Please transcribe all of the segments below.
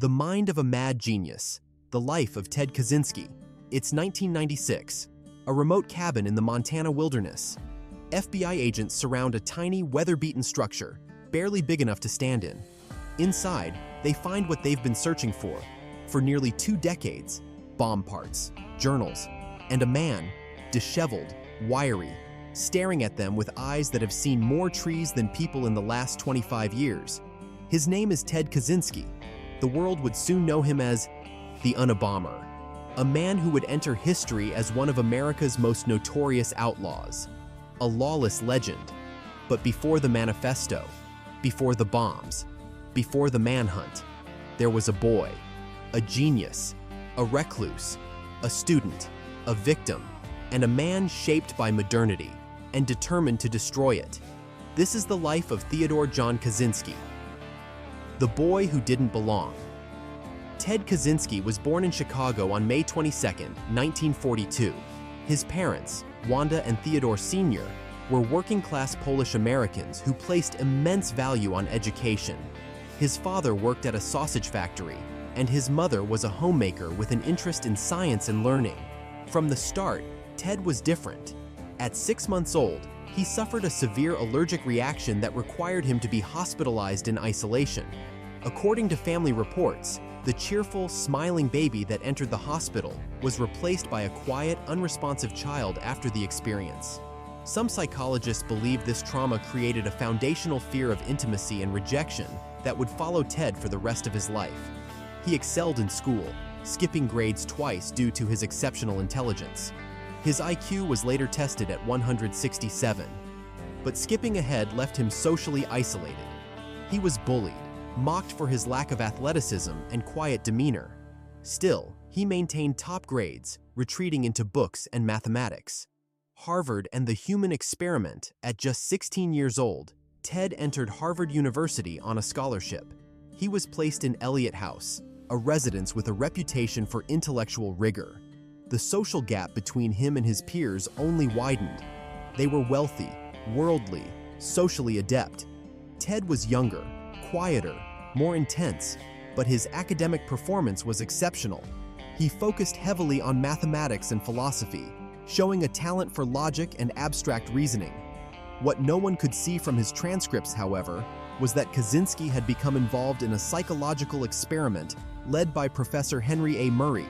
The Mind of a Mad Genius, The Life of Ted Kaczynski. It's 1996, a remote cabin in the Montana wilderness. FBI agents surround a tiny, weather-beaten structure, barely big enough to stand in. Inside, they find what they've been searching for nearly 2 decades: bomb parts, journals, and a man, disheveled, wiry, staring at them with eyes that have seen more trees than people in the last 25 years. His name is Ted Kaczynski. The world would soon know him as the Unabomber, a man who would enter history as one of America's most notorious outlaws, a lawless legend. But before the manifesto, before the bombs, before the manhunt, there was a boy, a genius, a recluse, a student, a victim, and a man shaped by modernity and determined to destroy it. This is the life of Theodore John Kaczynski, the boy who didn't belong. Ted Kaczynski was born in Chicago on May 22, 1942. His parents, Wanda and Theodore Sr., were working-class Polish Americans who placed immense value on education. His father worked at a sausage factory, and his mother was a homemaker with an interest in science and learning. From the start, Ted was different. At 6 months old, he suffered a severe allergic reaction that required him to be hospitalized in isolation. According to family reports, the cheerful, smiling baby that entered the hospital was replaced by a quiet, unresponsive child after the experience. Some psychologists believe this trauma created a foundational fear of intimacy and rejection that would follow Ted for the rest of his life. He excelled in school, skipping grades twice due to his exceptional intelligence. His IQ was later tested at 167, but skipping ahead left him socially isolated. He was bullied, mocked for his lack of athleticism and quiet demeanor. Still, he maintained top grades, retreating into books and mathematics. Harvard and the human experiment. At just 16 years old, Ted entered Harvard University on a scholarship. He was placed in Eliot House, a residence with a reputation for intellectual rigor. The social gap between him and his peers only widened. They were wealthy, worldly, socially adept. Ted was younger, quieter, more intense, but his academic performance was exceptional. He focused heavily on mathematics and philosophy, showing a talent for logic and abstract reasoning. What no one could see from his transcripts, however, was that Kaczynski had become involved in a psychological experiment led by Professor Henry A. Murray.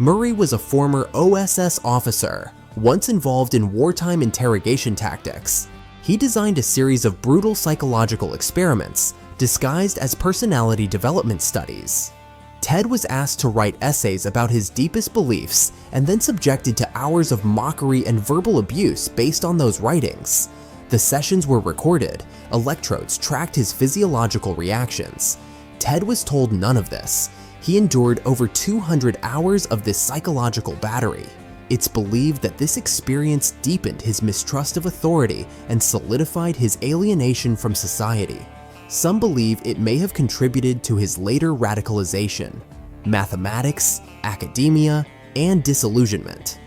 Murray was a former OSS officer, once involved in wartime interrogation tactics. He designed a series of brutal psychological experiments disguised as personality development studies. Ted was asked to write essays about his deepest beliefs and then subjected to hours of mockery and verbal abuse based on those writings. The sessions were recorded, electrodes tracked his physiological reactions. Ted was told none of this. He endured over 200 hours of this psychological battery. It's believed that this experience deepened his mistrust of authority and solidified his alienation from society. Some believe it may have contributed to his later radicalization, mathematics, academia, and disillusionment.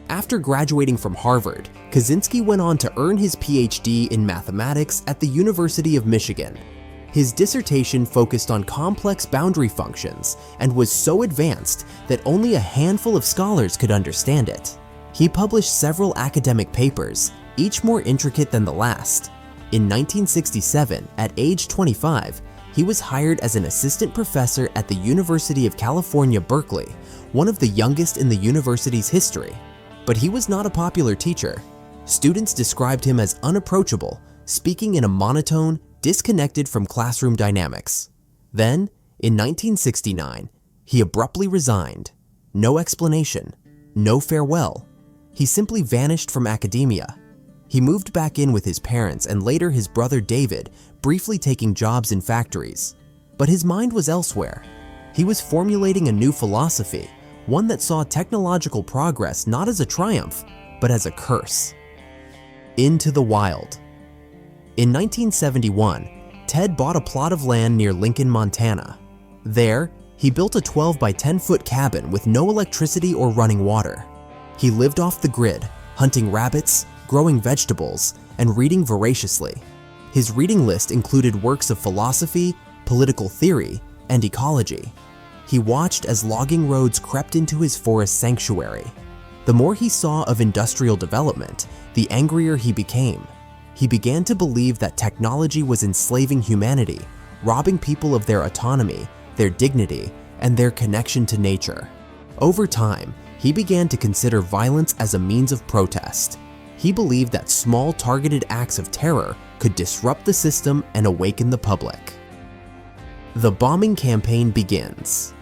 After graduating from Harvard, Kaczynski went on to earn his PhD in mathematics at the University of Michigan. His dissertation focused on complex boundary functions and was so advanced that only a handful of scholars could understand it. He published several academic papers, each more intricate than the last. In 1967, at age 25, he was hired as an assistant professor at the University of California, Berkeley, one of the youngest in the university's history. But he was not a popular teacher. Students described him as unapproachable, speaking in a monotone, disconnected from classroom dynamics. Then, in 1969, he abruptly resigned. No explanation, no farewell. He simply vanished from academia. He moved back in with his parents and later his brother David, briefly taking jobs in factories. But his mind was elsewhere. He was formulating a new philosophy, one that saw technological progress not as a triumph, but as a curse. Into the Wild. In 1971, Ted bought a plot of land near Lincoln, Montana. There, he built a 12 by 10 foot cabin with no electricity or running water. He lived off the grid, hunting rabbits, growing vegetables, and reading voraciously. His reading list included works of philosophy, political theory, and ecology. He watched as logging roads crept into his forest sanctuary. The more he saw of industrial development, the angrier he became. He began to believe that technology was enslaving humanity, robbing people of their autonomy, their dignity, and their connection to nature. Over time, he began to consider violence as a means of protest. He believed that small targeted acts of terror could disrupt the system and awaken the public. The bombing campaign begins.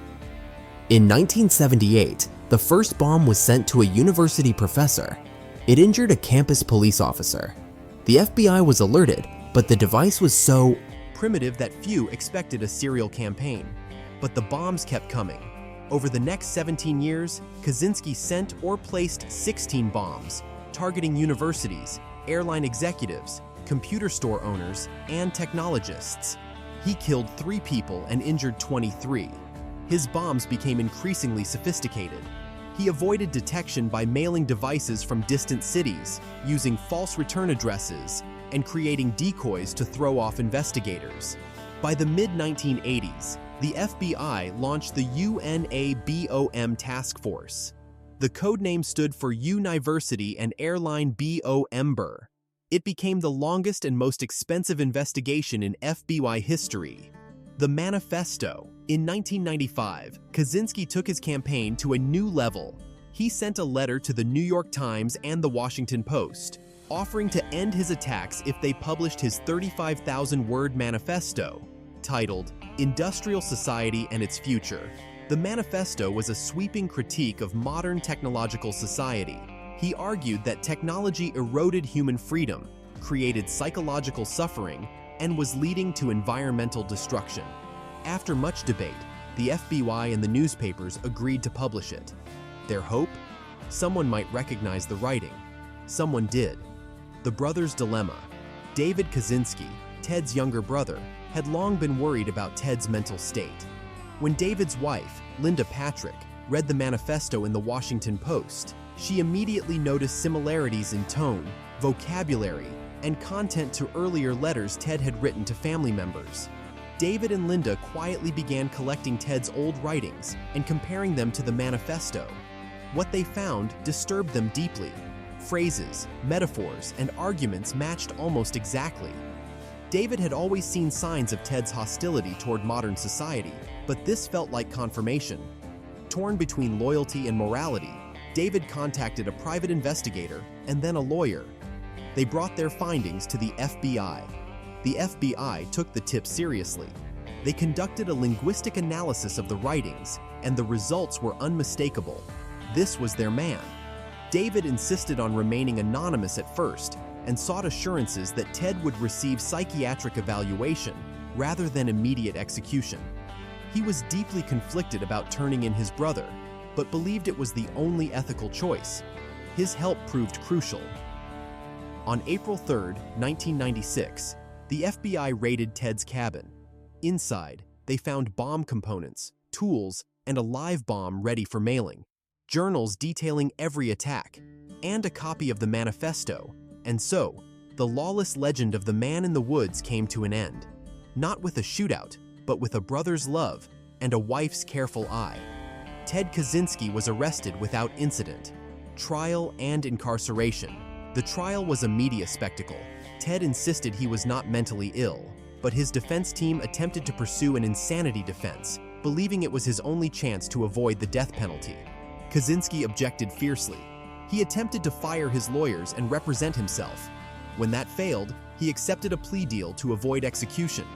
In 1978, the first bomb was sent to a university professor. It injured a campus police officer. The FBI was alerted, but the device was so primitive that few expected a serial campaign. But the bombs kept coming. Over the next 17 years, Kaczynski sent or placed 16 bombs, targeting universities, airline executives, computer store owners, and technologists. He killed 3 people and injured 23. His bombs became increasingly sophisticated. He avoided detection by mailing devices from distant cities, using false return addresses, and creating decoys to throw off investigators. By the mid-1980s, the FBI launched the Unabomber task force. The codename stood for University and Airline Bomber. It became the longest and most expensive investigation in FBI history. The manifesto. In 1995, Kaczynski took his campaign to a new level. He sent a letter to the New York Times and the Washington Post, offering to end his attacks if they published his 35,000-word manifesto, titled Industrial Society and Its Future. The manifesto was a sweeping critique of modern technological society. He argued that technology eroded human freedom, created psychological suffering, and was leading to environmental destruction. After much debate, the FBI and the newspapers agreed to publish it. Their hope? Someone might recognize the writing. Someone did. The brothers' dilemma. David Kaczynski, Ted's younger brother, had long been worried about Ted's mental state. When David's wife, Linda Patrick, read the manifesto in the Washington Post, she immediately noticed similarities in tone, vocabulary, and content to earlier letters Ted had written to family members. David and Linda quietly began collecting Ted's old writings and comparing them to the manifesto. What they found disturbed them deeply. Phrases, metaphors, and arguments matched almost exactly. David had always seen signs of Ted's hostility toward modern society, but this felt like confirmation. Torn between loyalty and morality, David contacted a private investigator and then a lawyer. They brought their findings to the FBI. The FBI took the tip seriously. They conducted a linguistic analysis of the writings, and the results were unmistakable. This was their man. David insisted on remaining anonymous at first and sought assurances that Ted would receive psychiatric evaluation rather than immediate execution. He was deeply conflicted about turning in his brother, but believed it was the only ethical choice. His help proved crucial. On April 3, 1996, the FBI raided Ted's cabin. Inside, they found bomb components, tools, and a live bomb ready for mailing, journals detailing every attack, and a copy of the manifesto. And so, the lawless legend of the man in the woods came to an end. Not with a shootout, but with a brother's love and a wife's careful eye. Ted Kaczynski was arrested without incident. Trial and incarceration. The trial was a media spectacle. Ted insisted he was not mentally ill, but his defense team attempted to pursue an insanity defense, believing it was his only chance to avoid the death penalty. Kaczynski objected fiercely. He attempted to fire his lawyers and represent himself. When that failed, he accepted a plea deal to avoid execution.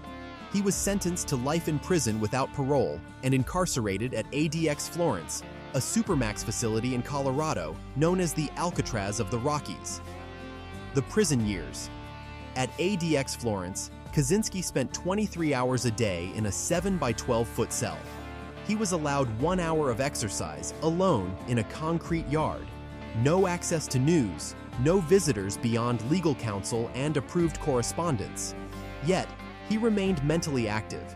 He was sentenced to life in prison without parole and incarcerated at ADX Florence, a supermax facility in Colorado known as the Alcatraz of the Rockies. The prison years. At ADX Florence, Kaczynski spent 23 hours a day in a 7 by 12-foot cell. He was allowed 1 hour of exercise alone in a concrete yard. No access to news, no visitors beyond legal counsel and approved correspondence. Yet, he remained mentally active.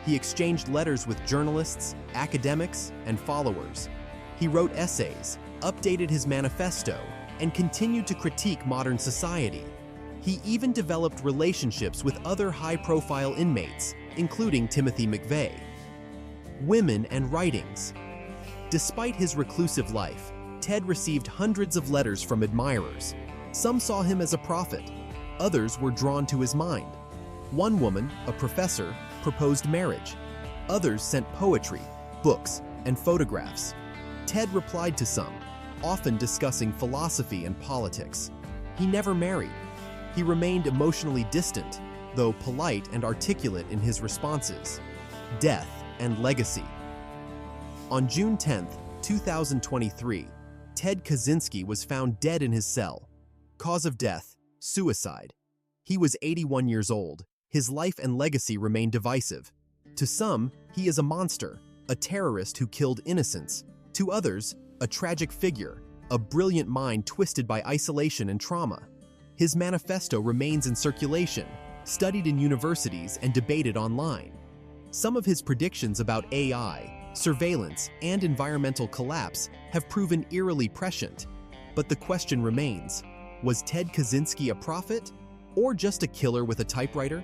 He exchanged letters with journalists, academics, and followers. He wrote essays, updated his manifesto, and continued to critique modern society. He even developed relationships with other high-profile inmates, including Timothy McVeigh. women, and writings. Despite his reclusive life, Ted received hundreds of letters from admirers. Some saw him as a prophet. Others were drawn to his mind. One woman, a professor, proposed marriage. Others sent poetry, books, and photographs. Ted replied to some, often discussing philosophy and politics. He never married. He remained emotionally distant, though polite and articulate in his responses. Death and legacy. On June 10, 2023, Ted Kaczynski was found dead in his cell. Cause of death: suicide. He was 81 years old. His life and legacy remain divisive. To some, he is a monster, a terrorist who killed innocents. To others, a tragic figure, a brilliant mind twisted by isolation and trauma. His manifesto remains in circulation, studied in universities and debated online. Some of his predictions about AI, surveillance, and environmental collapse have proven eerily prescient. But the question remains, was Ted Kaczynski a prophet, or just a killer with a typewriter?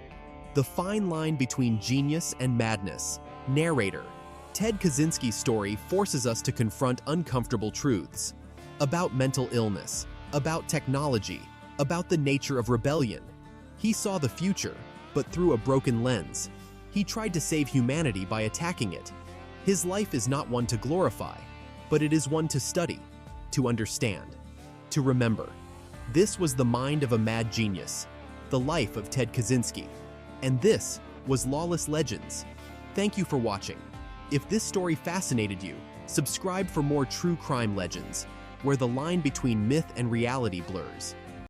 The fine line between genius and madness. Narrator. Ted Kaczynski's story forces us to confront uncomfortable truths about mental illness, about technology, about the nature of rebellion. He saw the future, but through a broken lens. He tried to save humanity by attacking it. His life is not one to glorify, but it is one to study, to understand, to remember. This was the mind of a mad genius, the life of Ted Kaczynski. And this was Lawless Legends. Thank you for watching. If this story fascinated you, subscribe for more true crime legends, where the line between myth and reality blurs.